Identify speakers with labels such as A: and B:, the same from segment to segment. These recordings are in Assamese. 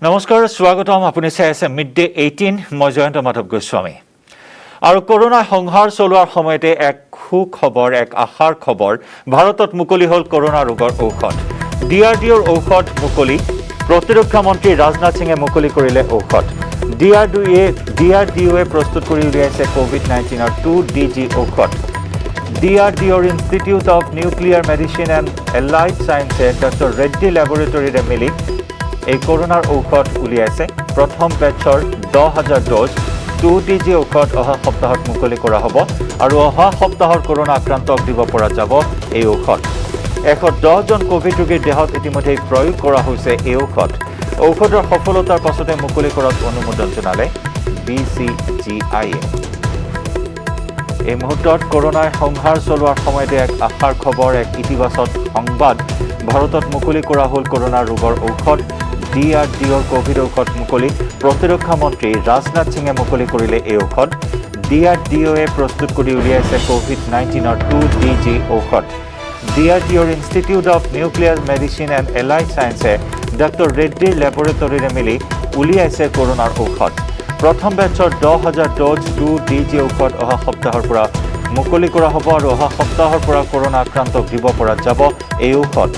A: নমস্কাৰ স্বাগতম আপুনি চাই আছে মিড ডে 18 মই জয়ন্ত মাধৱ গোস্বামী আৰু কৰোনা সংহাৰ চলোৱাৰ সময়তে এক সুখবৰ এক আশাৰ খবৰ ভাৰতত মুকলি হ'ল কৰোনা ৰোগৰ ঔষধ ডিআৰডিঅ'ৰ ঔষধ মুকলি প্ৰতিৰক্ষা মন্ত্ৰী ৰাজনাথ সিঙে মুকলি কৰিলে ঔষধ ডিআৰডিঅ'য়ে প্ৰস্তুত কৰি উলিয়াইছে কোভিড-19ৰ 2DG ঔষধ ডিআৰডিঅ'ৰ institute of nuclear medicine and allied সায়েন্সে ডক্টৰ ৰেড্ডি লেবৰেটৰীৰে মিলি এই কৰোনাৰ ঔষধ উলিয়াইছে প্ৰথম বেচৰ 10,000 ড'জ 2DG ঔষধ অহা সপ্তাহত মুকলি কৰা হ'ব আৰু অহা সপ্তাহৰ কৰোনা আক্ৰান্তক দিব পৰা যাব এই ঔষধ 110 জন কোভিড ৰোগীৰ দেহত ইতিমধ্যে প্ৰয়োগ কৰা হৈছে এই ঔষধৰ সফলতাৰ পাছতে মুকলি কৰাত অনুমোদন জনালে BCGI এই মুহূৰ্তত কৰোনাৰ সংহাৰ চলোৱাৰ সময়তে এক আশাৰ খবৰ এক ইতিবাচক সংবাদ ভাৰতত মুকলি কৰা হ'ল কৰোনা ৰোগৰ ঔষধ ডিআৰডিঅ'ৰ কোভিড ঔষধ মুকলি প্ৰতিৰক্ষা মন্ত্ৰী ৰাজনাথ সিঙে মুকলি কৰিলে এই ঔষধ ডিআৰডিঅ'য়ে প্ৰস্তুত কৰি উলিয়াইছে কোভিড-19ৰ 2DG ঔষধ ডিআৰডিঅ'ৰ institute of nuclear medicine and allied সায়েন্সে ডক্টৰ ৰেড্ডিৰ লেবৰেটৰীৰে মিলি উলিয়াইছে কৰোনাৰ ঔষধ প্ৰথম বেচৰ 10,000 ড'জ 2DG ঔষধ অহা সপ্তাহৰ পৰা মুকলি কৰা হ'ব আৰু অহা সপ্তাহৰ পৰা কৰোনা আক্ৰান্তক দিব পৰা যাব এই ঔষধ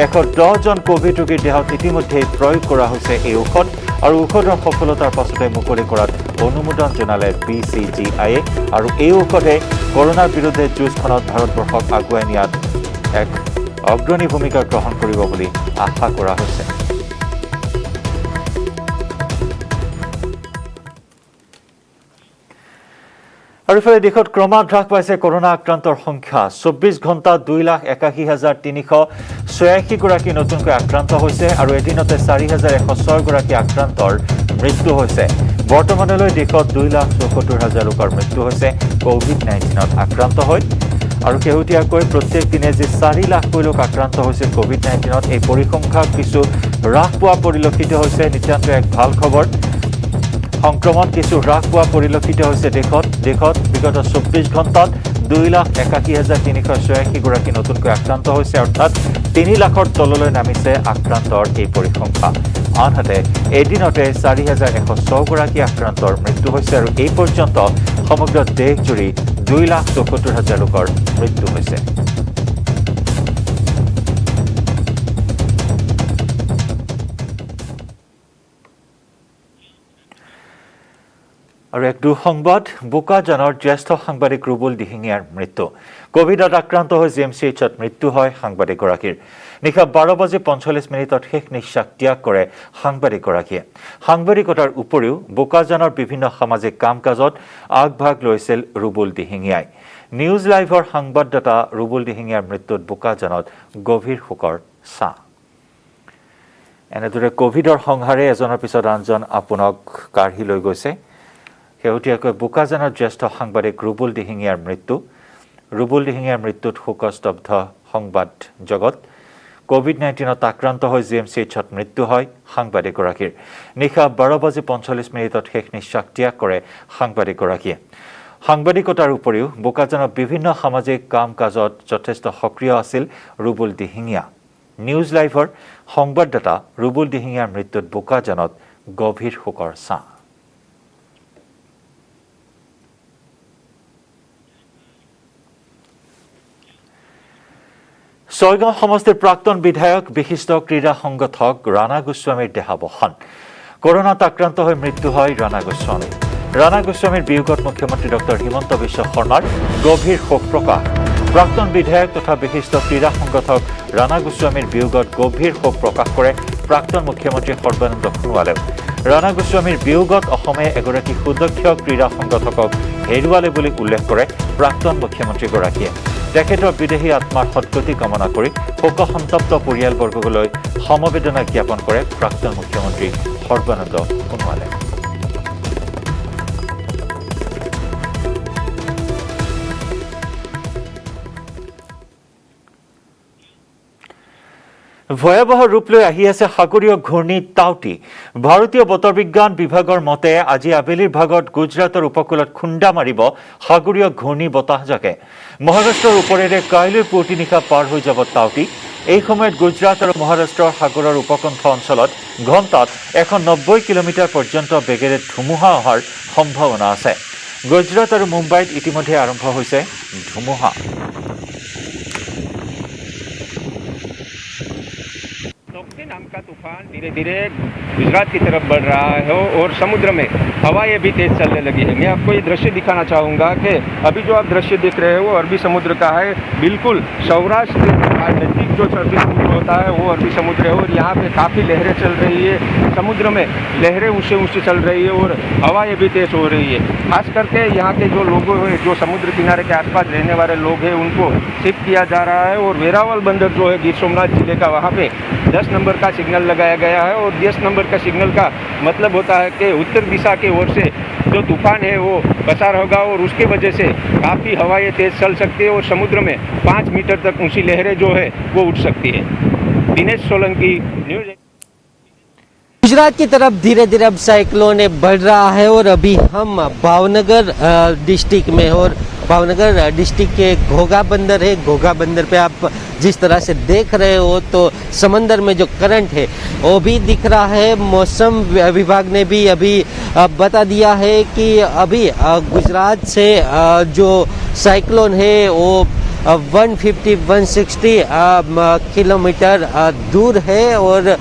A: 110 জন কোভিড ৰোগীৰ দেহত ইতিমধ্যে প্ৰয়োগ কৰা হৈছে এই ঔষধ আৰু ঔষধৰ সফলতাৰ পাছতে মুকলি কৰাত অনুমোদন জনালে BCGI আৰু এই ঔষধে কৰোনাৰ বিৰুদ্ধে যুঁজখনত ভাৰতবৰ্ষক আগুৱাই নিয়াত এক অগ্ৰণী ভূমিকা গ্ৰহণ কৰিব বুলি আশা কৰা হৈছে আৰু ইফালে দেশত ক্ৰমাৎ হ্ৰাস পাইছে কৰোনা আক্ৰান্তৰ সংখ্যা 24 ঘণ্টা 2,81,386 গৰাকী নতুনকৈ আক্ৰান্ত হৈছে আৰু এদিনতে 4,106 গৰাকী আক্ৰান্তৰ মৃত্যু হৈছে বৰ্তমানলৈ দেশত 2,74,000 লোকৰ মৃত্যু হৈছে কোভিড-19ত আক্ৰান্ত হৈ আৰু শেহতীয়াকৈ প্ৰত্যেক দিনে যে 4 লাখকৈ লোক আক্ৰান্ত হৈছে কোভিড-19ত এই পৰিসংখ্যা কিছু হ্ৰাস পোৱা পৰিলক্ষিত হৈছে নিতান্ত এক ভাল খবৰ সংক্ৰমণ কিছু হ্ৰাস পোৱা পৰিলক্ষিত হৈছে দেশত বিগত 24 ঘণ্টাত 2,81,386 গৰাকী নতুনকৈ আক্ৰান্ত হৈছে অৰ্থাৎ 3 লাখৰ তললৈ নামিছে আক্ৰান্তৰ এই পৰিসংখ্যা আনহাতে এদিনতে 4,106 গৰাকী আক্ৰান্তৰ মৃত্যু হৈছে আৰু এই পৰ্যন্ত সমগ্ৰ দেশজুৰি 2,74,000 লোকৰ মৃত্যু হৈছে আৰু এক দুঃসংবাদ বোকাজানৰ জ্যেষ্ঠ সাংবাদিক ৰুবুল দিহিঙীয়াৰ মৃত্যু কোভিডত আক্ৰান্ত হৈ GMCHত মৃত্যু হয় সাংবাদিকগৰাকীৰ নিশা 12:45 শেষ নিশ্বাস ত্যাগ কৰে সাংবাদিকগৰাকীয়ে সাংবাদিকতাৰ উপৰিও বোকাজানৰ বিভিন্ন সামাজিক কাম-কাজত আগভাগ লৈছিল ৰুবুল দিহিঙীয়াই নিউজ লাইভৰ সংবাদদাতা ৰুবুল দিহিঙীয়াৰ মৃত্যুত বোকাজানত গভীৰ শোকৰ ছাঁ এনেদৰে কোভিডৰ সংহাৰে এজনৰ পিছত আনজন আপোনাক কাঢ়ি লৈ গৈছে শেহতীয়াকৈ বোকাজানৰ জ্যেষ্ঠ সাংবাদিক ৰুবুল দিহিঙীয়াৰ মৃত্যুত শোকস্তব্ধ সংবাদ জগত কোভিড-19ত আক্ৰান্ত হৈ GMCHত মৃত্যু হয় সাংবাদিকগৰাকীৰ নিশা 12:45 শেষ নিশ্বাস ত্যাগ কৰে সাংবাদিকগৰাকীয়ে সাংবাদিকতাৰ উপৰিও বোকাজানৰ বিভিন্ন সামাজিক কাম-কাজত যথেষ্ট সক্ৰিয় আছিল ৰুবুল দিহিঙীয়া নিউজ লাইভৰ সংবাদদাতা ৰুবুল দিহিঙীয়াৰ মৃত্যুত বোকাজানত গভীৰ শোকৰ ছাঁ ছয়গাঁও সমষ্টিৰ প্ৰাক্তন বিধায়ক বিশিষ্ট ক্ৰীড়া সংগঠক ৰাণা গোস্বামীৰ দেহাৱসান কৰোনাত আক্ৰান্ত হৈ মৃত্যু হয় ৰাণা গোস্বামীৰ বিয়োগত মুখ্যমন্ত্ৰী ডক্টৰ হিমন্ত বিশ্ব শৰ্মাৰ গভীৰ শোক প্ৰকাশ প্ৰাক্তন বিধায়ক তথা বিশিষ্ট ক্ৰীড়া সংগঠক ৰাণা গোস্বামীৰ বিয়োগত গভীৰ শোক প্ৰকাশ কৰে প্ৰাক্তন মুখ্যমন্ত্ৰী সৰ্বানন্দ সোণোৱালে ৰাণা গোস্বামীৰ বিয়োগত অসমে এগৰাকী সুদক্ষ ক্ৰীড়া সংগঠকক হেৰুৱালে বুলি উল্লেখ কৰে প্ৰাক্তন মুখ্যমন্ত্ৰীগৰাকীয়ে তেখেতৰ বিদেহী আত্মাৰ সদ্গতি কামনা কৰি শোকসন্তপ্ত পৰিয়ালবৰ্গলৈ সমবেদনা জ্ঞাপন কৰে প্ৰাক্তন মুখ্যমন্ত্ৰী সৰ্বানন্দ সোণোৱালে ভয়াবহ ৰূপ লৈ আহি আছে সাগৰীয় ঘূৰ্ণী টাউটি ভাৰতীয় বতৰ বিজ্ঞান বিভাগৰ মতে আজি আবেলিৰ ভাগত গুজৰাটৰ উপকূলত খুন্দা মাৰিব সাগৰীয় ঘূৰ্ণী বতাহজাকে মহাৰাষ্ট্ৰৰ ওপৰেৰে কাইলৈ পুৱতি নিশা পাৰ হৈ যাব টাউটি এই সময়ত গুজৰাট আৰু মহাৰাষ্ট্ৰৰ সাগৰৰ উপকণ্ঠ অঞ্চলত ঘণ্টাত 190 কিলোমিটাৰ পৰ্যন্ত বেগেৰে ধুমুহা অহাৰ সম্ভাৱনা আছে। গুজৰাট আৰু মুম্বাইত ইতিমধ্যে আৰম্ভ হৈছে ধুমুহা।
B: तोक्ते नाम का तूफान धीरे धीरे गुजरात की तरफ बढ़ रहा है और समुद्र में हवाएं भी तेज चलने लगी है। मैं आपको ये दृश्य दिखाना चाहूँगा कि अभी जो आप दृश्य देख रहे हो वो अरबी समुद्र का है। बिल्कुल सौराष्ट्र के नज़दीक जो अरबी समुद्र होता है वो अरबी समुद्र है और यहाँ पे काफ़ी लहरें चल रही है। समुद्र में लहरें ऊँचे ऊँचे चल रही है और हवाएं भी तेज हो रही है। खास करके यहाँ के जो लोग हैं, जो समुद्र किनारे के आसपास रहने वाले लोग हैं, उनको शिफ्ट किया जा रहा है। और वेरावल बंदर जो है गिर सोमनाथ जिले का, वहाँ पे 10 नंबर का सिग्नल लगाया गया है। और 10 नंबर का सिग्नल का मतलब होता है कि उत्तर दिशा की ओर से जो तूफान है वो पसार होगा और उसकी वजह से काफ़ी हवाएं तेज चल सकती है और समुद्र में 5 मीटर तक ऊंची लहरें जो है वो उठ सकती है। दिनेश सोलंकी, न्यूज़।
C: गुजरात की तरफ धीरे धीरे अब साइक्लोन बढ़ रहा है और अभी हम भावनगर डिस्ट्रिक्ट में, और भावनगर डिस्ट्रिक्ट के घोघा बंदर है। घोघा बंदर पे आप जिस तरह से देख रहे हो तो समंदर में जो करंट है वो भी दिख रहा है। मौसम विभाग ने भी अभी बता दिया है कि अभी गुजरात से जो साइक्लोन है वो 150-160 किलोमीटर दूर है और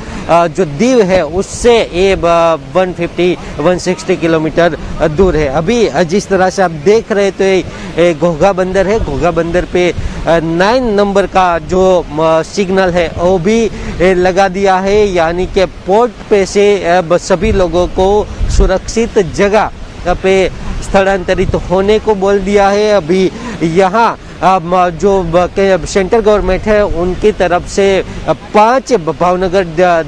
C: जो दीव है उससे ये 150-160 किलोमीटर दूर है। अभी जिस तरह से आप देख रहे तो ये घोघा बंदर है। घोघा बंदर पे 9 नंबर का जो सिग्नल है वो भी लगा दिया है, यानी कि पोर्ट पे से सभी लोगों को सुरक्षित जगह पे स्थलांतरित होने को बोल दिया है। अभी यहाँ जो सेंट्रल गवर्नमेंट है उनकी तरफ से 5 भावनगर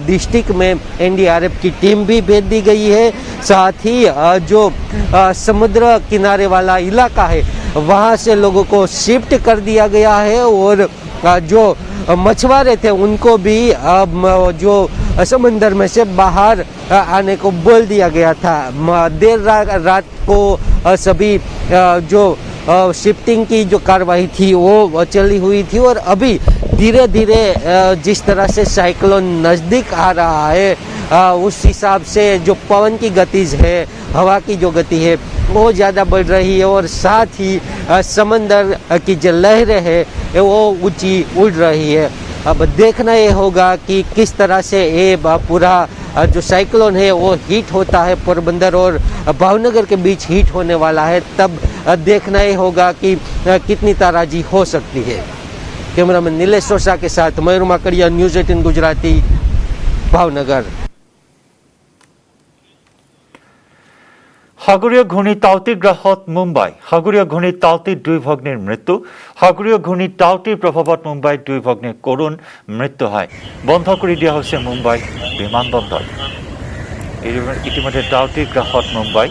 C: डिस्ट्रिक्ट में NDRF की टीम भी भेज दी गई है। साथ ही जो समुद्र किनारे वाला इलाका है वहाँ से लोगों को शिफ्ट कर दिया गया है और जो मछुआरे थे उनको भी जो समंदर में से बाहर आने को बोल दिया गया था। देर रात को सभी जो शिफ्टिंग की जो कार्रवाई थी वो चली हुई थी और अभी धीरे धीरे जिस तरह से साइक्लोन नज़दीक आ रहा है उस हिसाब से जो पवन की गति है, हवा की जो गति है वो ज़्यादा बढ़ रही है और साथ ही समंदर की जो लहरें है वो ऊंची उड़ रही है। अब देखना ये होगा कि किस तरह से ये पूरा जो साइक्लोन है वो हीट होता है। पोरबंदर और भावनगर के बीच हीट होने वाला है, तब देखना ये होगा कि कितनी ताराजी हो सकती है। कैमरामैन नीलेश सोसा के साथ मयूर माकड़िया, न्यूज़ 18 गुजराती, भावनगर।
A: সাগৰীয় ঘূৰ্ণি টাউতিৰ গ্ৰাসত মুম্বাই। সাগৰীয় ঘূৰ্ণি টাউতিত 2 ভগ্নীৰ মৃত্যু। সাগৰীয় ঘূৰ্ণি টাউতিৰ প্ৰভাৱত মুম্বাইত 2 ভগ্নীৰ কৰুণ মৃত্যু হয়। বন্ধ কৰি দিয়া হৈছে মুম্বাই বিমানবন্দৰ। ইতিমধ্যে টাউতিৰ গ্ৰাসত মুম্বাই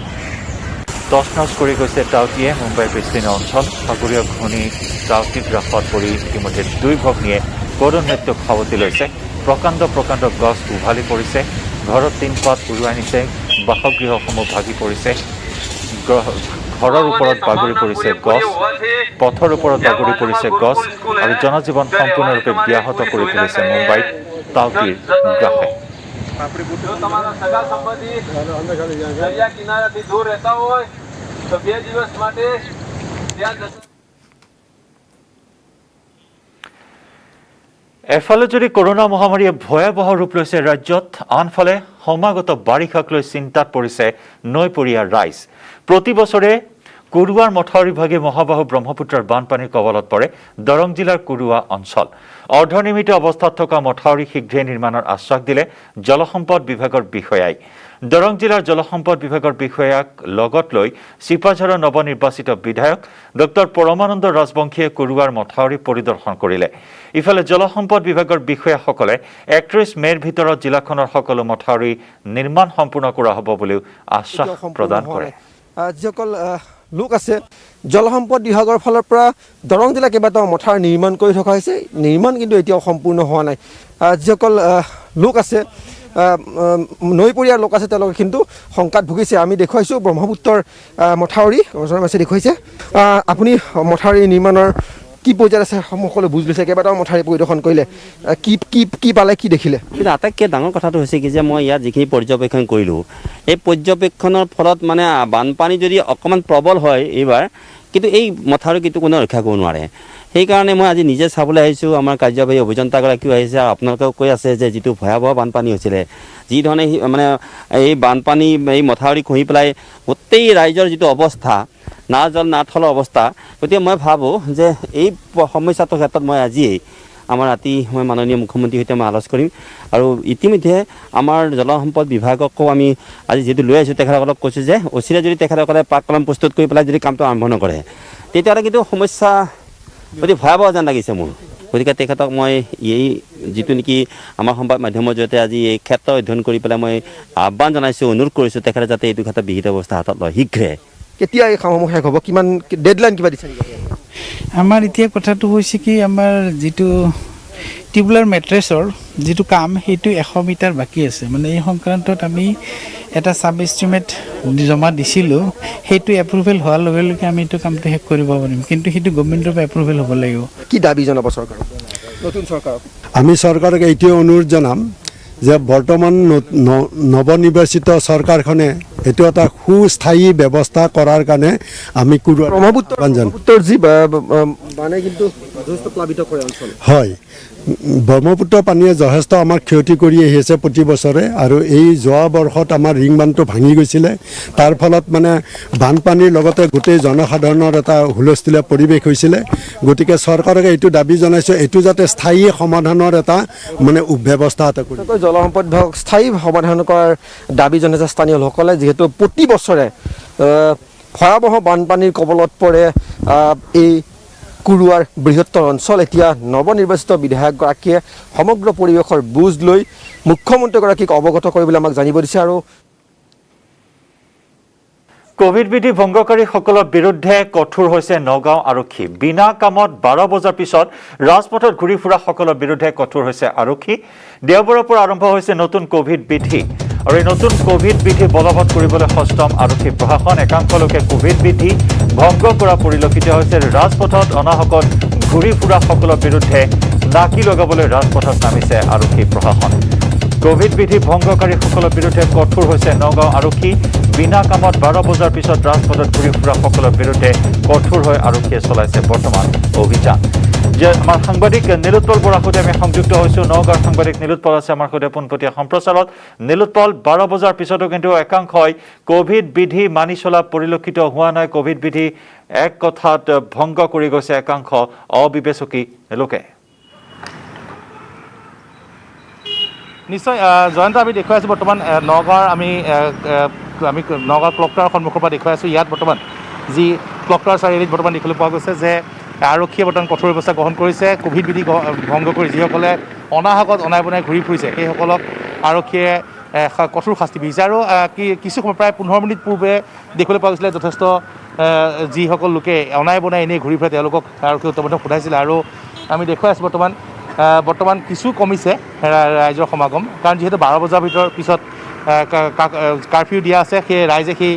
A: তছনছ কৰি গৈছে টাউতিয়ে মুম্বাইৰ বিস্তীৰ্ণ অঞ্চল। সাগৰীয় ঘূৰ্ণি টাউতিৰ গ্ৰাসত পৰি ইতিমধ্যে 2 ভগ্নীয়ে কৰুণ মৃত্যুক সাৱটি লৈছে। প্ৰকাণ্ড প্ৰকাণ্ড গছ উভালি পৰিছে। ঘৰত টিনপাত উৰুৱাই নিছে। বাসগৃহসমূহ ভাগি পৰিছে। ঘৰৰ ওপৰত বাগৰি পৰিছে গছ, পথৰ ওপৰত বাগৰি পৰিছে গছ আৰু জনজীৱন সম্পূৰ্ণৰূপে ব্যাহত কৰি তুলিছে মুম্বাইত টাউতিৰ গ্ৰাসে। এফালে যদি কৰোনা মহামাৰীয়ে ভয়াৱহ ৰূপ লৈছে ৰাজ্যত, আনফালে সমাগত বাৰিষাক লৈ চিন্তাত পৰিছে নৈপৰীয়া ৰাইজ। প্ৰতি বছৰে কুৰুৱাৰ মথাউৰি ভাগে মহাবাহু ব্ৰহ্মপুত্ৰৰ বানপানীৰ কবলত পৰে দৰং জিলাৰ কুৰুৱা অঞ্চল। অৰ্ধনিৰ্মিত অৱস্থাত থকা মথাউৰি শীঘ্ৰে নিৰ্মাণৰ আশ্বাস দিলে জলসম্পদ বিভাগৰ বিষয়াই। দৰং জিলাৰ জলসম্পদ বিভাগৰ বিষয়াক লগত লৈ চিপাঝাৰৰ নৱনিৰ্বাচিত বিধায়ক ডক্টৰ পৰমানন্দ ৰাজবংশীয়ে কুৰুৱাৰ মথাউৰি পৰিদৰ্শন কৰিলে। ইফালে জলসম্পদ বিভাগৰ বিষয়াসকলে 31 মেৰ ভিতৰত জিলাখনৰ সকলো মথাউৰি নিৰ্মাণ সম্পূৰ্ণ কৰা হ'ব বুলিও আশ্বাস প্ৰদান কৰে।
D: যিসকল লোক আছে জলসম্পদ বিভাগৰ ফালৰ পৰা দৰং জিলা কেইবাটাও মথাউৰি নিৰ্মাণ কৰি থকা হৈছে, নিৰ্মাণ কিন্তু এতিয়াও সম্পূৰ্ণ হোৱা নাই। যিসকল লোক আছে নৈপৰীয়াৰ লোক আছে তেওঁলোকে কিন্তু শংকাত ভুগিছে। আমি দেখুৱাইছোঁ ব্ৰহ্মপুত্ৰৰ মথাউৰি ওচৰৰ মাছে দেখুৱাইছে। আপুনি মথাউৰি নিৰ্মাণৰ কি পৰ্যায়ত আছে সকলো বুজ লৈছে কেইবাটাও মথাউৰি পৰিদৰ্শন কৰিলে কি কি কি পালে কি দেখিলে
E: কিন্তু আটাইতকৈ ডাঙৰ কথাটো হৈছে কি যে মই ইয়াত যিখিনি পৰ্যবেক্ষণ কৰিলোঁ এই পৰ্যবেক্ষণৰ ফলত মানে বানপানী যদি অকণমান প্ৰবল হয় এইবাৰ কিন্তু এই মথাউৰি কিন্তু কোনেও ৰক্ষা কৰিব নোৱাৰে সেইকাৰণে মই আজি নিজে চাবলৈ আহিছোঁ আমাৰ কাৰ্যবাহী অভিযন্তাগৰাকীও আহিছে আৰু আপোনালোকেও কৈ আছে যে যিটো ভয়াৱহ বানপানী হৈছিলে যিধৰণে মানে এই বানপানী এই মথাউৰি খহি পেলাই গোটেই ৰাইজৰ যিটো অৱস্থা না জল না থলৰ অৱস্থা গতিকে মই ভাবোঁ যে এই সমস্যাটোৰ ক্ষেত্ৰত মই আজিয়েই আমাৰ ৰাতি মই মাননীয় মুখ্যমন্ত্ৰীৰ সৈতে মই আলোচনা কৰিম আৰু ইতিমধ্যে আমাৰ জলসম্পদ বিভাগকো আমি আজি যিহেতু লৈ আহিছোঁ তেখেতসকলক কৈছোঁ যে অচিৰে যদি তেখেতসকলে পাককলম প্ৰস্তুত কৰি পেলাই যদি কামটো আৰম্ভ নকৰে তেতিয়াহ'লে কিন্তু সমস্যা অতি ভয়াৱহ যেন লাগিছে মোৰ গতিকে তেখেতক মই এই যিটো নেকি আমাৰ সংবাদ মাধ্যমৰ জৰিয়তে আজি এই ক্ষেত্ৰ অধ্যয়ন কৰি পেলাই মই আহ্বান জনাইছোঁ অনুৰোধ কৰিছোঁ তেখেতে যাতে এইটো ক্ষেত্ৰত বিহিত ব্যৱস্থা হাতত লয় শীঘ্ৰে
D: কেতিয়া এই কামসমূহ শেষ হ'ব কিমান ডেডলাইন কিবা দিছে নেকি
F: আমাৰ এতিয়া কথাটো হৈছে কি আমাৰ যিটো টিউবুলাৰ মেট্ৰেছৰ যিটো কাম সেইটো 100 মিটাৰ বাকী আছে মানে এই সংক্ৰান্তত আমি এটা সাব এষ্টিমেট জমা দিছিলোঁ সেইটো এপ্ৰুভেল হোৱাৰ লগে লগে আমি এইটো কামটো শেষ কৰিব পাৰিম কিন্তু সেইটো গভৰ্ণমেণ্টৰ পৰা এপ্ৰুভেল হ'ব লাগিব
D: কি দাবী জনাব চৰকাৰক নতুন চৰকাৰক
G: আমি চৰকাৰক এইটোৱে অনুৰোধ জনাম যে বৰ্তমান নৱনিৰ্বাচিত চৰকাৰখনে এইটো এটা সুস্থায়ী ব্যৱস্থা কৰাৰ কাৰণে আমি
D: ব্ৰহ্মপুত্ৰৰ যি মানে কিন্তু যথেষ্ট প্লাবিত কৰে অঞ্চল
G: হয় ব্ৰহ্মপুত্ৰ পানীয়ে যথেষ্ট আমাৰ ক্ষতি কৰি আহিছে প্ৰতি বছৰে আৰু এই যোৱা বৰ্ষত আমাৰ ৰিং বান্ধটো ভাঙি গৈছিলে তাৰ ফলত মানে বানপানীৰ লগতে গোটেই জনসাধাৰণৰ এটা হুলস্থুলীয়া পৰিৱেশ হৈছিলে গতিকে চৰকাৰক এইটো দাবী জনাইছোঁ এইটো যাতে স্থায়ী সমাধানৰ এটা মানে ব্যৱস্থা এটা কৰি
D: জলসম্পদ বিভাগ স্থায়ী সমাধান কৰাৰ দাবী জনাইছে স্থানীয় লোকসকলে যিহেতু প্ৰতি বছৰে ভয়াৱহ বানপানীৰ কবলত পৰে এই কুৰুৱাৰ বৃহত্তৰ অঞ্চল এতিয়া নৱনিৰ্বাচিত বিধায়কগৰাকীয়ে সমগ্ৰ পৰিৱেশৰ বুজ লৈ মুখ্যমন্ত্ৰীগৰাকীক অৱগত কৰিবলৈ আমাক জানিব দিছে আৰু
A: কোভিড বিধি ভংগকাৰীসকলৰ বিৰুদ্ধে কঠোৰ হৈছে নগাঁও আৰক্ষী বিনা কামত 12 বজাৰ পিছত ৰাজপথত ঘূৰি ফুৰাসকলৰ বিৰুদ্ধে কঠোৰ হৈছে আৰক্ষী দেওবাৰৰ পৰা আৰম্ভ হৈছে নতুন কোভিড বিধি আৰু এই নতুন কোভিড বিধি বলবৎ কৰিবলৈ সষ্টম আৰক্ষী প্ৰশাসন একাংশ লোকে কোভিড বিধি ভংগ কৰা পৰিলক্ষিত হৈছে ৰাজপথত অনাহকত ঘূৰি ফুৰাসকলৰ বিৰুদ্ধে নাকি লগাবলৈ ৰাজপথত নামিছে আৰক্ষী প্ৰশাসন কোভিড বিধি ভংগকাৰীসকলৰ বিৰুদ্ধে কঠোৰ হৈছে নগাঁও আৰক্ষী বিনা কামত 12 বজাৰ পিছত ৰাজপথত ঘূৰি ফুৰাসকলৰ বিৰুদ্ধে কঠোৰ হৈ আৰক্ষীয়ে চলাইছে বৰ্তমান অভিযান যে আমাৰ সাংবাদিক নীলোৎপল বৰাৰ সৈতে আমি সংযুক্ত হৈছোঁ নগাঁৱৰ সাংবাদিক নীলোৎপল আছে আমাৰ সৈতে পোনপটীয়া সম্প্ৰচাৰত নীলোৎপল 12 বজাৰ পিছতো কিন্তু একাংশই কোভিড বিধি মানি চলা পৰিলক্ষিত হোৱা নাই কোভিড বিধি এক কথাত ভংগ কৰি গৈছে একাংশ অবিবেচকী লোকে
H: নিশ্চয় জয়ন্ত আমি দেখুৱাই আছোঁ বৰ্তমান নগাঁৱৰ আমি নগাঁও ক্লক টাৱাৰ সন্মুখৰ পৰা দেখুৱাই আছোঁ ইয়াত বৰ্তমান যি ক্লক টাৱাৰ চাৰিআলিত বৰ্তমান দেখিবলৈ পোৱা গৈছে যে আৰক্ষীয়ে বৰ্তমান কঠোৰ ব্যৱস্থা গ্ৰহণ কৰিছে কোভিড বিধি ভংগ কৰি যিসকলে অনাহকত অনাই বনাই ঘূৰি ফুৰিছে সেইসকলক আৰক্ষীয়ে কঠোৰ শাস্তি বিহিছে আৰু কিছু সময় প্ৰায় 15 মিনিট পূৰ্বে দেখিবলৈ পোৱা গৈছিলে যথেষ্ট যিসকল লোকে অনাই বনাই এনেই ঘূৰি ফুৰে তেওঁলোকক আৰক্ষীয়ে উত্তমতে সোধাইছিলে আৰু আমি দেখুৱাই আছোঁ বৰ্তমান কিছু কমিছে ৰাইজৰ সমাগম কাৰণ যিহেতু 12 বজাৰ পিছত কাৰফিউ দিয়া আছে সেই ৰাইজে সেই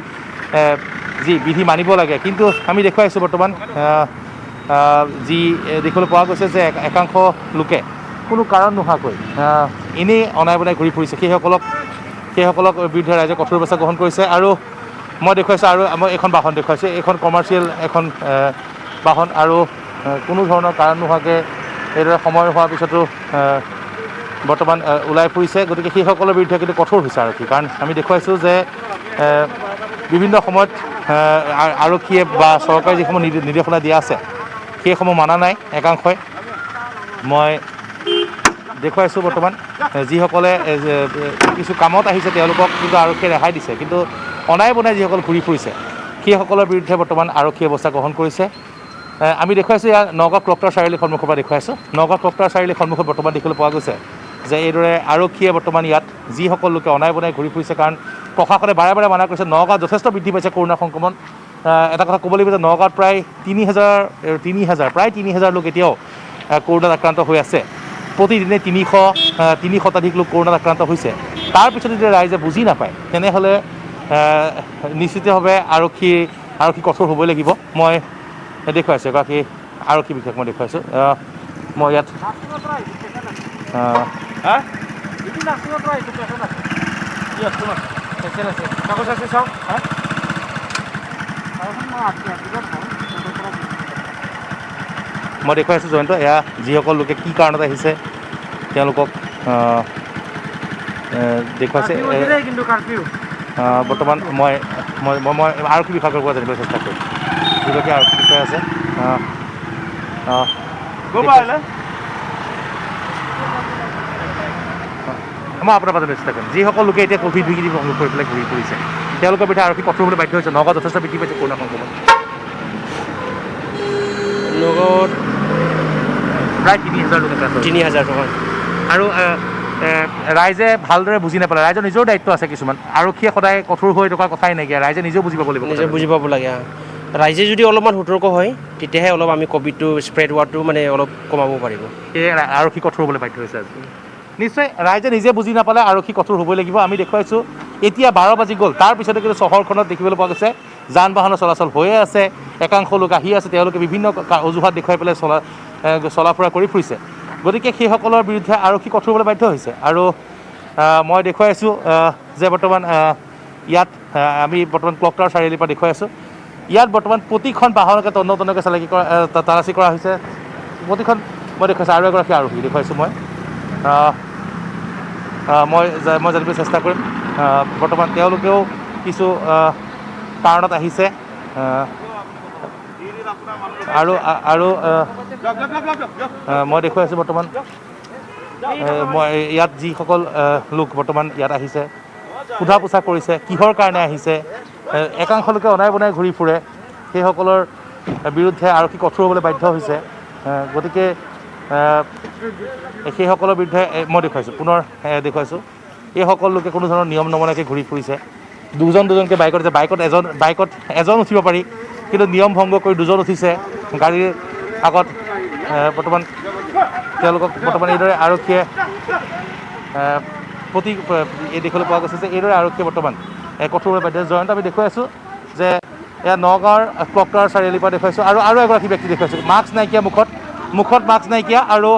H: যি বিধি মানিব লাগে কিন্তু আমি দেখুৱাইছোঁ বৰ্তমান যি দেখিবলৈ পোৱা গৈছে যে একাংশ লোকে কোনো কাৰণ নোহোৱাকৈ এনেই অনাই বনাই ঘূৰি ফুৰিছে সেইসকলক বিৰুদ্ধে ৰাইজে কঠোৰ ব্যৱস্থা গ্ৰহণ কৰিছে আৰু মই দেখুৱাইছোঁ আৰু মই এখন বাহন দেখুৱাইছোঁ এইখন কমাৰ্চিয়েল এখন বাহন আৰু কোনো ধৰণৰ কাৰণ নোহোৱাকৈ এইদৰে সময় হোৱাৰ পিছতো বৰ্তমান ওলাই ফুৰিছে গতিকে সেইসকলৰ বিৰুদ্ধে কিন্তু কঠোৰ হৈছে আৰক্ষী কাৰণ আমি দেখুৱাইছোঁ যে বিভিন্ন সময়ত আৰক্ষীয়ে বা চৰকাৰে যিসমূহ নিৰ্দেশনা দিয়া আছে সেইসমূহ মানা নাই একাংশই মই দেখুৱাইছোঁ বৰ্তমান যিসকলে কিছু কামত আহিছে তেওঁলোকক কিন্তু আৰক্ষীয়ে ৰেহাই দিছে কিন্তু অনাই বনাই যিসকল ঘূৰি ফুৰিছে সেইসকলৰ বিৰুদ্ধে বৰ্তমান আৰক্ষীয়ে ব্যৱস্থা গ্ৰহণ কৰিছে আমি দেখুৱাইছোঁ ইয়াত নগাঁও ক্লক টাৱাৰ চাৰিআলিৰ সন্মুখৰ পৰা দেখুৱাইছোঁ নগাঁও ক্লক টাৱাৰ চাৰিআলিৰ সন্মুখত বৰ্তমান দেখিবলৈ পোৱা গৈছে যে এইদৰে আৰক্ষীয়ে বৰ্তমান ইয়াত যিসকল লোকে অনাই বনাই ঘূৰি ফুৰিছে কাৰণ প্ৰশাসনে বাৰে বাৰে মানা কৰিছে নগাঁৱত যথেষ্ট বৃদ্ধি পাইছে কৰোণা সংক্ৰমণ এটা কথা ক'ব লাগিব যে নগাঁৱত প্ৰায় ৩,০০০ লোক এতিয়াও কৰোণাত আক্ৰান্ত হৈ আছে প্ৰতিদিনে ৩০০ শতাধিক লোক কৰোণাত আক্ৰান্ত হৈছে তাৰপিছত যদি ৰাইজে বুজি নাপায় তেনেহ'লে নিশ্চিতভাৱে আৰক্ষী কঠোৰ হ'বই লাগিব মই দেখুৱাইছোঁ এগৰাকী আৰক্ষী বিষয়াক মই দেখুৱাইছোঁ মই ইয়াত মই দেখুৱাইছোঁ জয়ন্ত এয়া যিসকল লোকে কি কাৰণত আহিছে তেওঁলোকক দেখুৱাইছে বৰ্তমান মই আৰক্ষী বিভাগৰ পৰা জানিবলৈ চেষ্টা কৰিম যিগৰাকী আৰক্ষী বিষয়া আছে মই আপোনাৰ পৰা জানিবলৈ চেষ্টা কৰিম যিসকল লোকে এতিয়া ক'ভিড বিঘিনি ভংগ কৰি পেলাই ঘূৰি ফুৰিছে তেওঁলোকৰ বিৰুদ্ধে আৰক্ষী কঠোৰ হ'বলৈ বাধ্য হৈছে নগাঁও যথেষ্ট বৃদ্ধি পাইছে কৰোণা সংক্ৰমণ
C: নগদ
H: প্ৰায় ৩,০০০ লোক আছে
C: ৩,০০০ টকা
H: আৰু ৰাইজে ভালদৰে বুজি নাপালে ৰাইজৰ নিজৰ দায়িত্ব আছে কিছুমান আৰক্ষীয়ে সদায় কঠোৰ হৈ থকাৰ কথাই নাইকিয়া ৰাইজে নিজেও বুজি পাব লাগিব
C: নিজে বুজি পাব লাগে ৰাইজে যদি অলপমান সতৰ্ক হয় তেতিয়াহে অলপ আমি ক'ভিডটো স্প্ৰেড হোৱাটো মানে অলপ কমাব পাৰিব
H: সেয়ে আৰক্ষী কঠোৰ হ'বলৈ বাধ্য হৈছে আজি নিশ্চয় ৰাইজে নিজে বুজি নাপালে আৰক্ষী কঠোৰ হ'বই লাগিব আমি দেখুৱাইছোঁ এতিয়া 12 বাজি গ'ল তাৰপিছতে কিন্তু চহৰখনত দেখিবলৈ পোৱা গৈছে যান বাহনৰ চলাচল হৈয়ে আছে একাংশ লোক আহি আছে তেওঁলোকে বিভিন্ন অজুহাত দেখুৱাই পেলাই চলা ফুৰা কৰি ফুৰিছে গতিকে সেইসকলৰ বিৰুদ্ধে আৰক্ষী কঠোৰ হ'বলৈ বাধ্য হৈছে আৰু মই দেখুৱাইছোঁ যে বৰ্তমান ইয়াত আমি বৰ্তমান ক্লক টাৱাৰ চাৰিআলিৰ পৰা দেখুৱাই আছোঁ ইয়াত বৰ্তমান প্ৰতিখন বাহনকে তন্নতন্নকৈ তালাচী কৰা হৈছে প্ৰতিখন মই দেখুৱাইছোঁ আৰু এগৰাকী আৰক্ষী দেখুৱাইছোঁ মই জানিবলৈ চেষ্টা কৰিম বৰ্তমান তেওঁলোকেও কিছু কাৰণত আহিছে আৰু মই দেখুৱাইছোঁ বৰ্তমান মই ইয়াত যিসকল লোক বৰ্তমান ইয়াত আহিছে সোধা পোছা কৰিছে কিহৰ কাৰণে আহিছে একাংশ লোকে অনাই বনাই ঘূৰি ফুৰে সেইসকলৰ বিৰুদ্ধে আৰক্ষী কঠোৰ হ'বলৈ বাধ্য হৈছে গতিকে সেইসকলৰ বিৰুদ্ধে মই দেখুৱাইছোঁ পুনৰ দেখুৱাইছোঁ এইসকল লোকে কোনো ধৰণৰ নিয়ম নমনাকৈ ঘূৰি ফুৰিছে দুজনকৈ বাইকত এজন উঠিব পাৰি কিন্তু নিয়ম ভংগ কৰি দুজন উঠিছে গাড়ীৰ আগত বৰ্তমান তেওঁলোকক বৰ্তমান এইদৰে আৰক্ষীয়ে এই দেখিবলৈ পোৱা গৈছে যে এইদৰে আৰক্ষীয়ে বৰ্তমান কঠোৰ হ'বলৈ বাধ্য জয়ন্ত আমি দেখুৱাইছোঁ যে এয়া নগাঁৱৰ ক্লক টাৱাৰ চাৰিআলিৰ পৰা দেখুৱাইছোঁ আৰু এগৰাকী ব্যক্তি দেখুৱাইছোঁ মাস্ক নাইকিয়া মুখত মাস্ক নাইকিয়া আৰু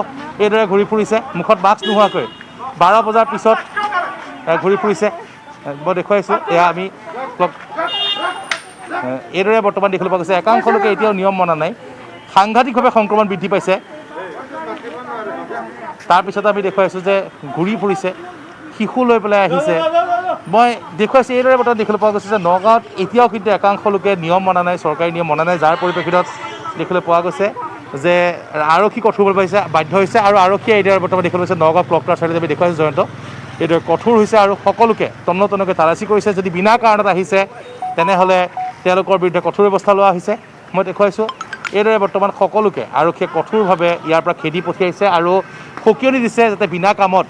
H: এইদৰে ঘূৰি ফুৰিছে মুখত মাস্ক নোহোৱাকৈ 12 বজাৰ পিছত ঘূৰি ফুৰিছে মই দেখুৱাইছোঁ এয়া আমি এইদৰে বৰ্তমান দেখিবলৈ পোৱা গৈছে একাংশ লোকে এতিয়াও নিয়ম মনা নাই সাংঘাতিকভাৱে সংক্ৰমণ বৃদ্ধি পাইছে তাৰপিছত আমি দেখুৱাইছোঁ যে ঘূৰি ফুৰিছে শিশু লৈ পেলাই আহিছে মই দেখুৱাইছোঁ এইদৰে বৰ্তমান দেখিবলৈ পোৱা গৈছে যে নগাঁৱত এতিয়াও কিন্তু একাংশ লোকে নিয়ম মনা নাই চৰকাৰী নিয়ম মনা নাই যাৰ পৰিপ্ৰেক্ষিতত দেখিবলৈ পোৱা গৈছে যে আৰক্ষী কঠোৰ হ'বলৈ বাধ্য হৈছে আৰু আৰক্ষীয়ে এইদৰে বৰ্তমান দেখিবলৈ পাইছে নগাঁও ক্লক টাৱাৰ চাৰিআলিত আমি দেখুৱাইছোঁ জয়ন্ত এইদৰে কঠোৰ হৈছে আৰু সকলোকে তন্নতন্নকৈ তালাচী কৰিছে যদি বিনা কাৰণত আহিছে তেনেহ'লে তেওঁলোকৰ বিৰুদ্ধে কঠোৰ ব্যৱস্থা লোৱা হৈছে মই দেখুৱাইছোঁ এইদৰে বৰ্তমান সকলোকে আৰক্ষীয়ে কঠোৰভাৱে ইয়াৰ পৰা খেদি পঠিয়াইছে আৰু সকিয়নি দিছে যাতে বিনা কামত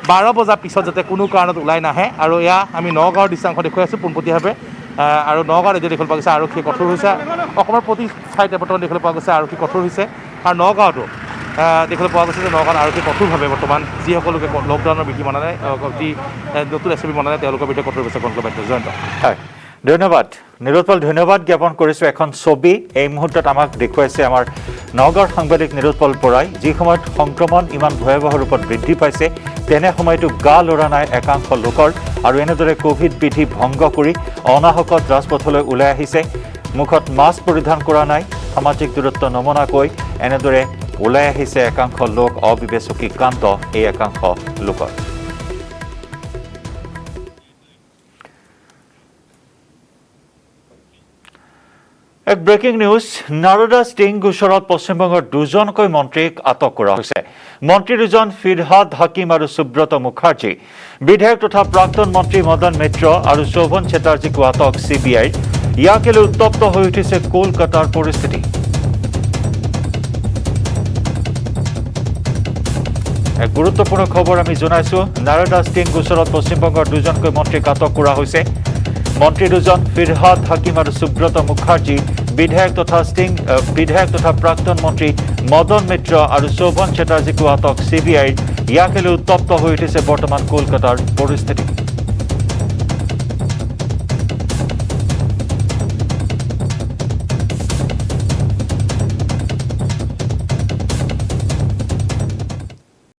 H: 12 বজাৰ পিছত যাতে কোনো কাৰণত ওলাই নাহে আৰু এয়া আমি নগাঁৱৰ দৃশ্যাংশ দেখুৱাইছোঁ পোনপটীয়াভাৱে আৰু নগাঁৱত এতিয়া দেখিবলৈ পোৱা গৈছে আৰক্ষীয়ে কঠোৰ হৈছে অসমৰ প্ৰতি ঠাইতে বৰ্তমান দেখিবলৈ পোৱা গৈছে আৰক্ষী কঠোৰ হৈছে আৰু নগাঁৱতো দেখিবলৈ পোৱা গৈছে যে নগাঁৱত আৰক্ষী কঠোৰভাৱে বৰ্তমান যিসকলোকে লকডাউনৰ বিধি মনা নাই যি নতুন SOP মনা নাই তেওঁলোকৰ বিৰুদ্ধে কঠোৰ ব্যৱস্থা গ্ৰহণ কৰিব বাধ্য জয়ন্ত
A: হয় ধন্যবাদ নিৰোৎপল ধন্যবাদ জ্ঞাপন কৰিছোঁ এখন ছবি এই মুহূৰ্তত আমাক দেখুৱাইছে আমাৰ নগাঁৱৰ সাংবাদিক নিৰোৎপল বৰাই যি সময়ত সংক্ৰমণ ইমান ভয়াৱহ ৰূপত বৃদ্ধি পাইছে তেনে সময়তো গা লৰা নাই একাংশ লোকৰ আৰু এনেদৰে কোভিড বিধি ভংগ কৰি অনাহকত ৰাজপথলৈ ওলাই আহিছে মুখত মাস্ক পৰিধান কৰা নাই সামাজিক দূৰত্ব নমনাকৈ এনেদৰে ওলাই আহিছে একাংশ লোক অবিবেচকিকান্ত এই একাংশ লোকৰ এক ব্ৰেকিং নিউজ নাৰোদা ষ্টিং গোচৰত পশ্চিমবংগৰ দুজনকৈ মন্ত্ৰীক আটক কৰা হৈছে মন্ত্ৰী দুজন ফিৰহাদ হাকিম আৰু সুব্ৰত মুখাৰ্জী বিধায়ক তথা প্ৰাক্তন মন্ত্ৰী মদন মিত্ৰ আৰু শোভন চেটাৰ্জীক আটক CBI ইয়াকে লৈ উত্তপ্ত হৈ উঠিছে কলকাতাৰ পৰিস্থিতি এক গুৰুত্বপূৰ্ণ খবৰ আমি জনাইছো নাৰোদা ষ্টিং গোচৰত পশ্চিমবংগৰ দুজনকৈ মন্ত্ৰীক আটক কৰা হৈছে মন্ত্ৰী দুজন ফিৰহাদ হাকিম আৰু সুব্ৰত মুখাৰ্জী বিধায়ক তথা প্ৰাক্তন মন্ত্ৰী মদন মিত্ৰ আৰু শোভন চেটাৰ্জীকো আটক CBI ইয়াকে লৈ উত্তপ্ত হৈ উঠিছে বৰ্তমান কলকাতাৰ পৰিস্থিতি